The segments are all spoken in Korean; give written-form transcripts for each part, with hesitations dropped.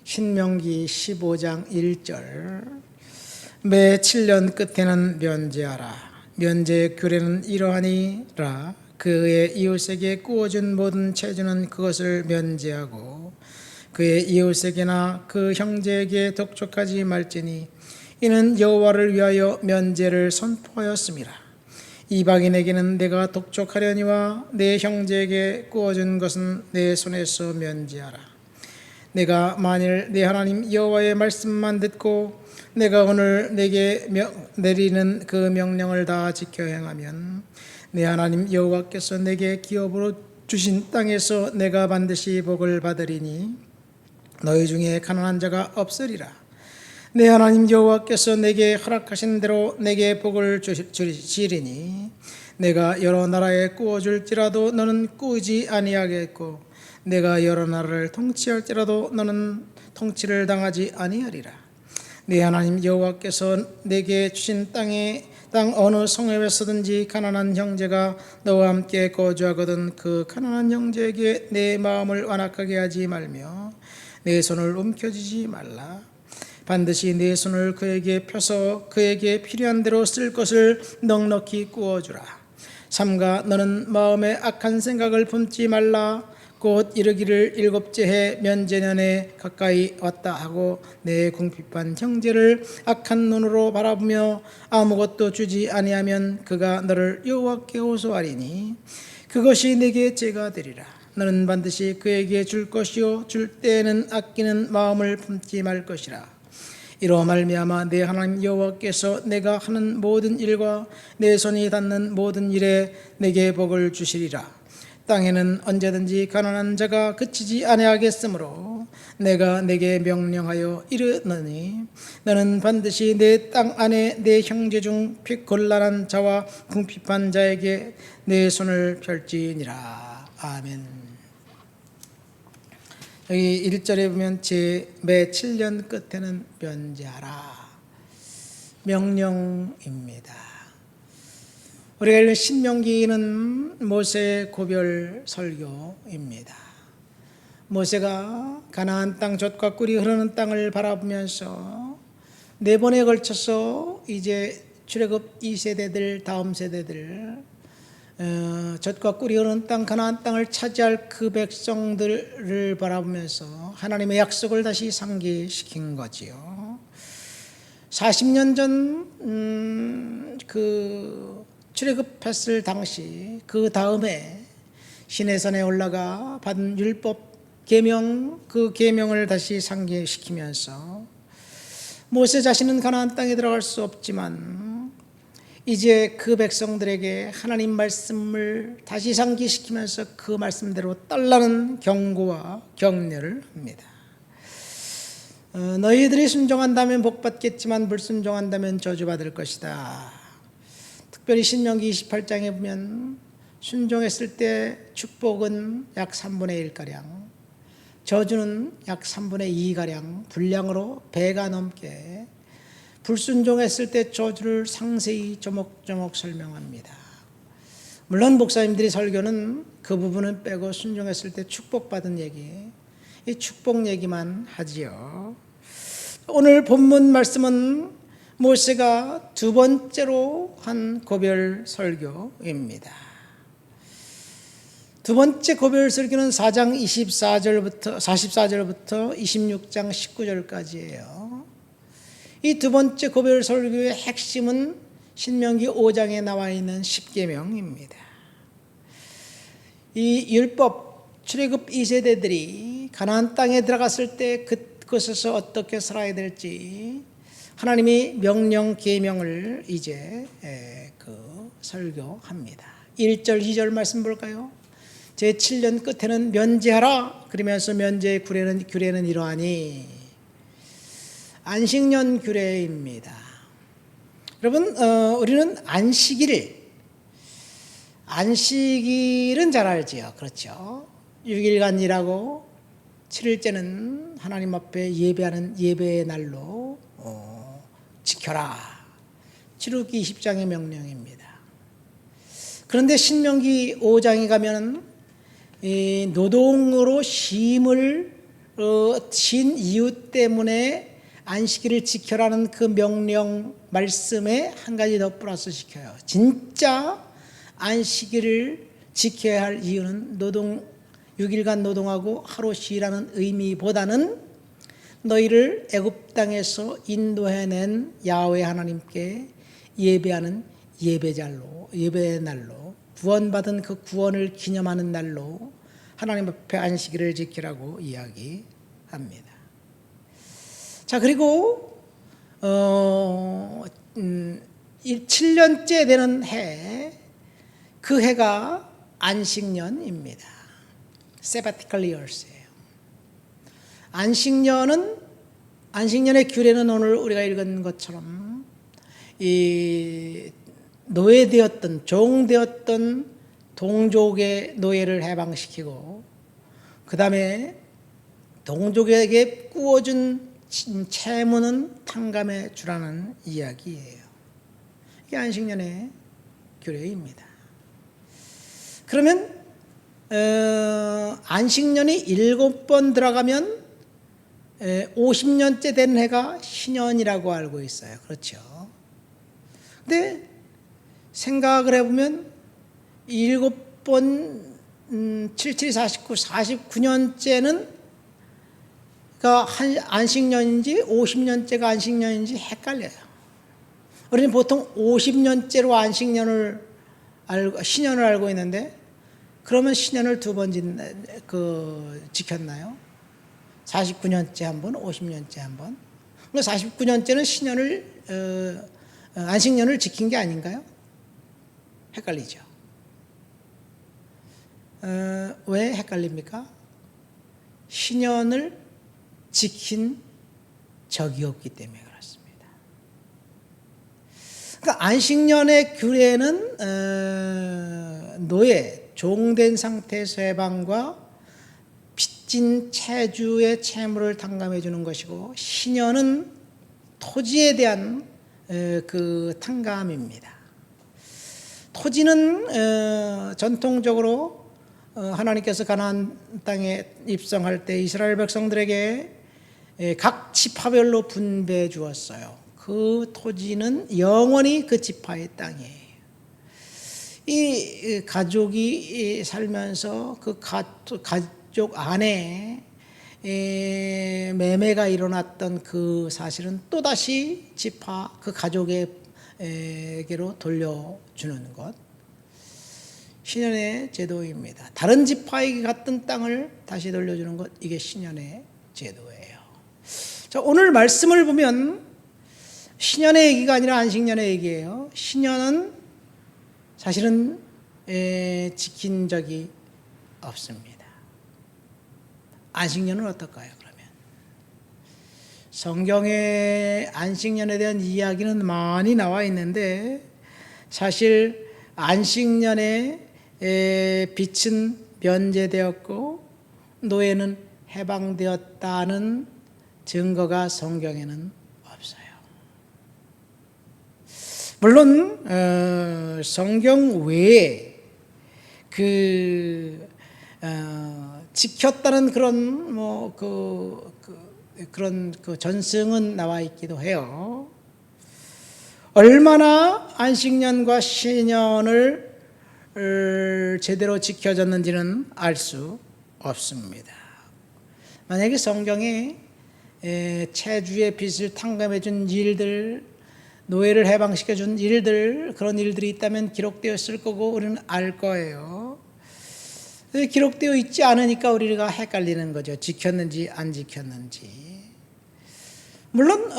신명기 15장 1절. 매 7년 끝에는 면제하라. 면제의 규례는 이러하니라. 그의 이웃에게 구워준 모든 채주는 그것을 면제하고 그의 이웃에게나 그 형제에게 독촉하지 말지니 이는 여호와를 위하여 면제를 선포하였음이라. 이방인에게는 내가 독촉하려니와 내 형제에게 구워준 것은 내 손에서 면제하라. 내가 만일 내 하나님 여호와의 말씀만 듣고 내가 오늘 내게 내리는 그 명령을 다 지켜 행하면 내 하나님 여호와께서 내게 기업으로 주신 땅에서 내가 반드시 복을 받으리니 너희 중에 가난한 자가 없으리라. 내 하나님 여호와께서 내게 허락하신 대로 내게 복을 주시리니 내가 여러 나라에 구워줄지라도 너는 구우지 아니하겠고 내가 여러 나라를 통치할지라도 너는 통치를 당하지 아니하리라. 내 하나님 여호와께서 내게 주신 땅 어느 성읍에서든지 가난한 형제가 너와 함께 거주하거든 그 가난한 형제에게 내 마음을 완악하게 하지 말며 내 손을 움켜쥐지 말라. 반드시 내 손을 그에게 펴서 그에게 필요한 대로 쓸 것을 넉넉히 구워주라. 삼가 너는 마음에 악한 생각을 품지 말라. 곧 이르기를 일곱째 해 면제년에 가까이 왔다 하고 내 궁핍한 형제를 악한 눈으로 바라보며 아무것도 주지 아니하면 그가 너를 여호와께 호소하리니 그것이 내게 죄가 되리라. 너는 반드시 그에게 줄 것이요 줄 때에는 아끼는 마음을 품지 말 것이라. 이로 말미암아 내 하나님 여호와께서 내가 하는 모든 일과 내 손이 닿는 모든 일에 내게 복을 주시리라. 땅에는 언제든지 가난한 자가 그치지 아니하겠으므로 내가 내게 명령하여 이르노니 너는 반드시 내 땅 안에 내 형제 중 곤란한 자와 궁핍한 자에게 내 손을 펼지니라. 아멘. 여기 1절에 보면 매 7년 끝에는 면제하라. 명령입니다. 우리가 읽는 신명기는 모세의 고별 설교입니다. 모세가 가나안 땅 젖과 꿀이 흐르는 땅을 바라보면서 4번에 걸쳐서 이제 출애굽 2세대들 다음 세대들 젖과 꿀이 흐르는 땅 가나안 땅을 차지할 그 백성들을 바라보면서 하나님의 약속을 다시 상기시킨 거지요. 40년 전 출애굽했을 당시 그 다음에 시내산에 올라가 받은 율법 계명 그 계명을 다시 상기시키면서 모세 자신은 가나안 땅에 들어갈 수 없지만 이제 그 백성들에게 하나님 말씀을 다시 상기시키면서 그 말씀대로 따르라는 경고와 격려를 합니다. 너희들이 순종한다면 복받겠지만 불순종한다면 저주받을 것이다. 특별히 신명기 28장에 보면 순종했을 때 축복은 약 3분의 1가량, 저주는 약 3분의 2가량 분량으로 배가 넘게 불순종했을 때 저주를 상세히 조목조목 설명합니다. 물론 목사님들이 설교는 그 부분은 빼고 순종했을 때 축복받은 얘기, 이 축복 얘기만 하지요. 오늘 본문 말씀은 모세가 두 번째로 한 고별 설교입니다. 두 번째 고별 설교는 4장 44절부터 26장 19절까지예요. 이 두 번째 고별 설교의 핵심은 신명기 5장에 나와 있는 십계명입니다. 이 율법 출애굽 2세대들이 가나안 땅에 들어갔을 때 그곳에서 어떻게 살아야 될지 하나님이 명령 계명을 이제 설교합니다. 1절 2절 말씀 볼까요? 제 7년 끝에는 면제하라. 그러면서 면제의 규례는 이러하니 안식년 규례입니다. 여러분 우리는 안식일은 잘 알지요. 그렇죠? 6일간 일하고 7일째는 하나님 앞에 예배하는 예배의 날로 지켜라. 출애굽기 20장의 명령입니다. 그런데 신명기 5장에 가면 노동으로 쉼을 신 이유 때문에 안식일을 지켜라는 그 명령 말씀에 한 가지 더 플러스 시켜요. 진짜 안식일을 지켜야 할 이유는 6일간 노동하고 하루 쉬라는 의미보다는 너희를 애굽 땅에서 인도해낸 야훼 하나님께 예배하는 예배의 날로 구원받은 그 구원을 기념하는 날로 하나님 앞에 안식일을 지키라고 이야기합니다. 자, 그리고 7년째 되는 해, 그 해가 안식년입니다. Sabbatical years예요. 안식년의 규례는 오늘 우리가 읽은 것처럼 이 노예되었던 종되었던 동족의 노예를 해방시키고 그 다음에 동족에게 꾸어준 채무는 탕감해 주라는 이야기예요. 이게 안식년의 규례입니다. 그러면 안식년이 7번 들어가면 50년째 된 해가 신년이라고 알고 있어요. 그렇죠? 근데 생각을 해보면 7번 77, 49, 49년째는 안식년인지 50년째가 안식년인지 헷갈려요. 우리는 보통 50년째로 신년을 알고 있는데 그러면 신년을 2번 지켰나요? 49년째 한 번, 50년째 한 번. 49년째는 안식년을 지킨 게 아닌가요? 헷갈리죠. 왜 헷갈립니까? 신년을 지킨 적이 없기 때문에 그렇습니다. 그러니까 안식년의 규례는 노예, 종된 상태에서 해방과 빚진 채주의 채무를 탕감해 주는 것이고, 신년은 토지에 대한 그 탕감입니다. 토지는 전통적으로 하나님께서 가나안 땅에 입성할 때 이스라엘 백성들에게 각 지파별로 분배해 주었어요. 그 토지는 영원히 그 지파의 땅이에요. 이 가족이 살면서 그 가족 안에 매매가 일어났던 그 사실은 또다시 지파 그 가족에게로 돌려주는 것, 신년의 제도입니다. 다른 지파에게 갔던 땅을 다시 돌려주는 것, 이게 신년의 제도예요. 자, 오늘 말씀을 보면 신년의 얘기가 아니라 안식년의 얘기예요. 신년은 사실은 지킨 적이 없습니다. 안식년은 어떨까요? 그러면 성경에 안식년에 대한 이야기는 많이 나와 있는데 사실 안식년에 빚은 면제되었고 노예는 해방되었다는 증거가 성경에는 없어요. 물론 성경 외에 지켰다는 그런 그런 전승은 나와 있기도 해요. 얼마나 안식년과 신년을 제대로 지켜졌는지는 알 수 없습니다. 만약에 성경에 채주의 빚을 탕감해 준 일들, 노예를 해방시켜 준 일들, 그런 일들이 있다면 기록되었을 거고 우리는 알 거예요. 기록되어 있지 않으니까 우리가 헷갈리는 거죠. 지켰는지 안 지켰는지. 물론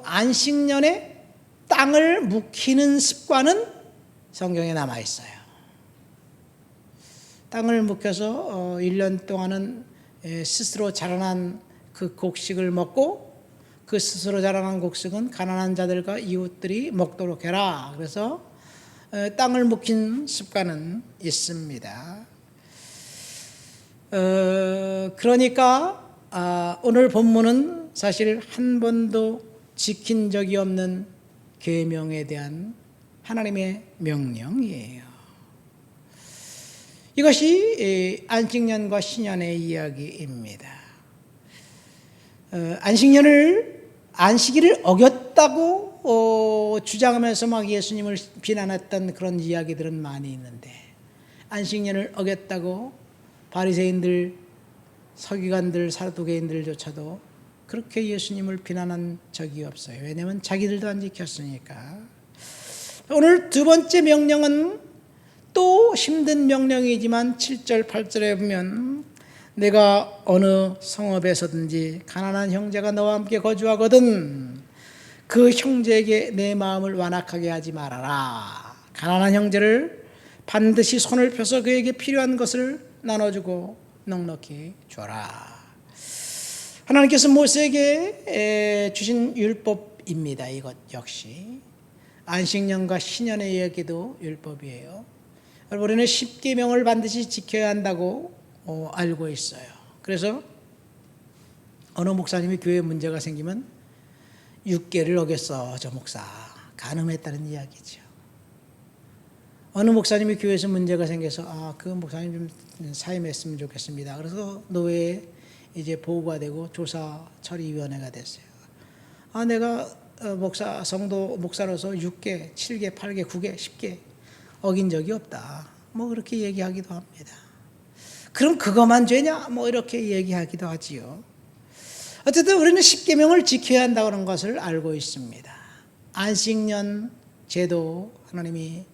안식년에 땅을 묵히는 습관은 성경에 남아 있어요. 땅을 묵혀서 1년 동안은 스스로 자라난 그 곡식을 먹고 그 스스로 자라난 곡식은 가난한 자들과 이웃들이 먹도록 해라. 그래서 땅을 묵힌 습관은 있습니다. 그러니까 오늘 본문은 사실 한 번도 지킨 적이 없는 계명에 대한 하나님의 명령이에요. 이것이 안식년과 신년의 이야기입니다. 안식일을 어겼다고 주장하면서 막 예수님을 비난했던 그런 이야기들은 많이 있는데, 안식년을 어겼다고 바리새인들, 서기관들, 사두개인들조차도 그렇게 예수님을 비난한 적이 없어요. 왜냐하면 자기들도 안 지켰으니까. 오늘 두 번째 명령은 또 힘든 명령이지만 7절, 8절에 보면 내가 어느 성읍에서든지 가난한 형제가 너와 함께 거주하거든 그 형제에게 내 마음을 완악하게 하지 말아라. 가난한 형제를 반드시 손을 펴서 그에게 필요한 것을 나눠주고 넉넉히 줘라. 하나님께서 모세에게 주신 율법입니다. 이것 역시 안식년과 신년의 이야기도 율법이에요. 우리는 10계명을 반드시 지켜야 한다고 알고 있어요. 그래서 어느 목사님이 교회에 문제가 생기면 6계를 어겼어 저 목사, 간음했다는 이야기죠. 어느 목사님이 교회에서 문제가 생겨서 그 목사님 좀 사임했으면 좋겠습니다. 그래서 노예에 이제 보고가 되고 조사 처리위원회가 됐어요. 내가 성도 목사로서 6계, 7계, 8계, 9계, 10계 어긴 적이 없다. 뭐 그렇게 얘기하기도 합니다. 그럼 그것만 죄냐? 뭐 이렇게 얘기하기도 하지요. 어쨌든 우리는 10계명을 지켜야 한다는 것을 알고 있습니다. 안식년 제도 하나님이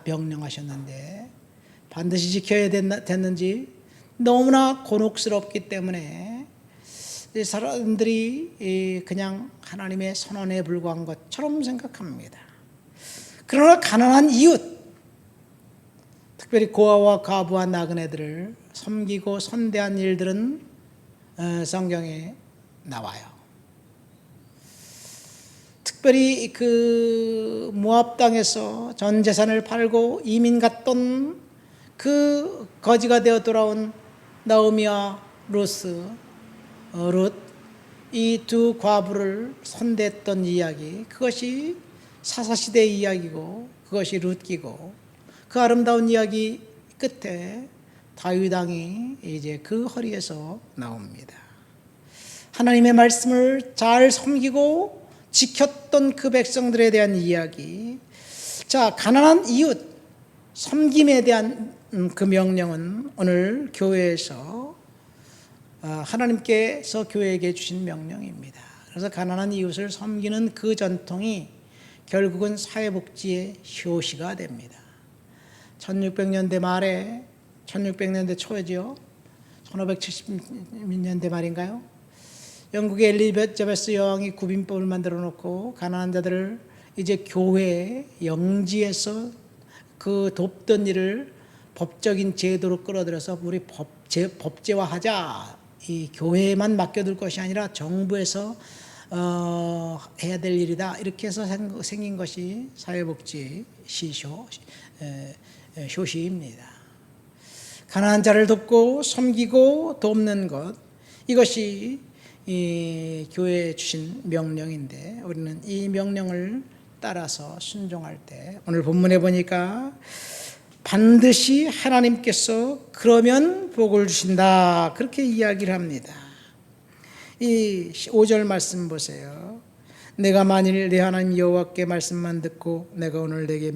명령하셨는데 반드시 지켜야 됐는지 너무나 곤혹스럽기 때문에 사람들이 그냥 하나님의 선언에 불과한 것처럼 생각합니다. 그러나 가난한 이웃, 특별히 고아와 과부와 나그네들을 섬기고 선대한 일들은 성경에 나와요. 특별히 그 모압 땅에서 전 재산을 팔고 이민 갔던 그 거지가 되어 돌아온 나오미와 룻, 이 두 과부를 선대했던 이야기, 그것이 사사시대의 이야기고 그것이 룻기고, 그 아름다운 이야기 끝에 다윗 왕이 이제 그 허리에서 나옵니다. 하나님의 말씀을 잘 섬기고 지켰던 그 백성들에 대한 이야기. 자, 가난한 이웃 섬김에 대한 그 명령은 오늘 교회에서 하나님께서 교회에게 주신 명령입니다. 그래서 가난한 이웃을 섬기는 그 전통이 결국은 사회복지의 효시가 됩니다. 1600년대 말에 1600년대 초에죠. 1570년대 말인가요? 영국의 엘리자베스 여왕이 구빈법을 만들어 놓고 가난한 자들을 이제 교회 영지에서 그 돕던 일을 법적인 제도로 끌어들여서 우리 법제화하자. 이 교회에만 맡겨둘 것이 아니라 정부에서 해야 될 일이다. 이렇게 해서 생긴 것이 사회복지 효시입니다. 가난한 자를 돕고 섬기고 돕는 것, 이것이 이 교회에 주신 명령인데 우리는 이 명령을 따라서 순종할 때 오늘 본문에 보니까 반드시 하나님께서 그러면 복을 주신다 그렇게 이야기를 합니다. 이 5절 말씀 보세요. 내가 만일 내 하나님 여호와께 말씀만 듣고 내가 오늘 내게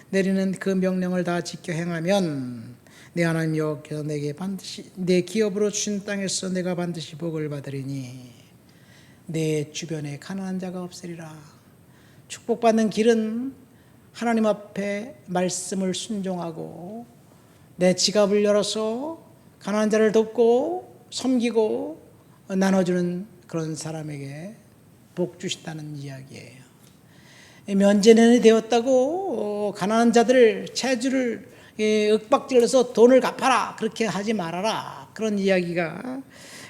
내리는 그 명령을 다 지켜 행하면 내 하나님 여호와께서 내게 반드시 내 기업으로 주신 땅에서 내가 반드시 복을 받으리니 내 주변에 가난한 자가 없으리라. 축복받는 길은 하나님 앞에 말씀을 순종하고 내 지갑을 열어서 가난한 자를 돕고 섬기고 나눠주는 그런 사람에게 복 주신다는 이야기예요. 면제년이 되었다고 가난한 자들 채주를 윽박질러서 돈을 갚아라 그렇게 하지 말아라 그런 이야기가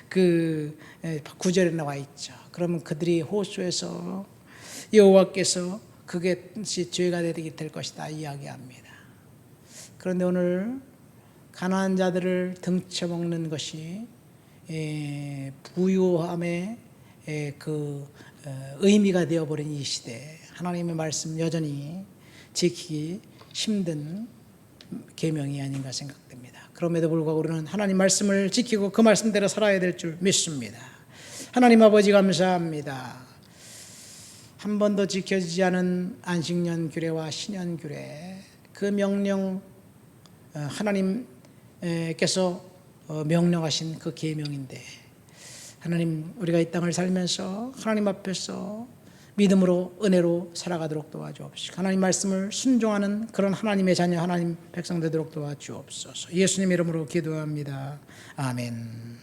그 9절에 나와 있죠. 그러면 그들이 호소해서 여호와께서 그것이 죄가 되게 될 것이다 이야기합니다. 그런데 오늘 가난한 자들을 등쳐먹는 것이 부유함의 그 의미가 되어버린 이 시대, 하나님의 말씀 여전히 지키기 힘든 계명이 아닌가 생각됩니다. 그럼에도 불구하고 우리는 하나님 말씀을 지키고 그 말씀대로 살아야 될 줄 믿습니다. 하나님 아버지 감사합니다. 한 번도 지켜지지 않은 안식년 규례와 신년 규례, 그 명령, 하나님께서 명령하신 그 계명인데, 하나님, 우리가 이 땅을 살면서 하나님 앞에서 믿음으로 은혜로 살아가도록 도와주옵시고, 하나님 말씀을 순종하는 그런 하나님의 자녀, 하나님 백성 되도록 도와주옵소서. 예수님 이름으로 기도합니다. 아멘.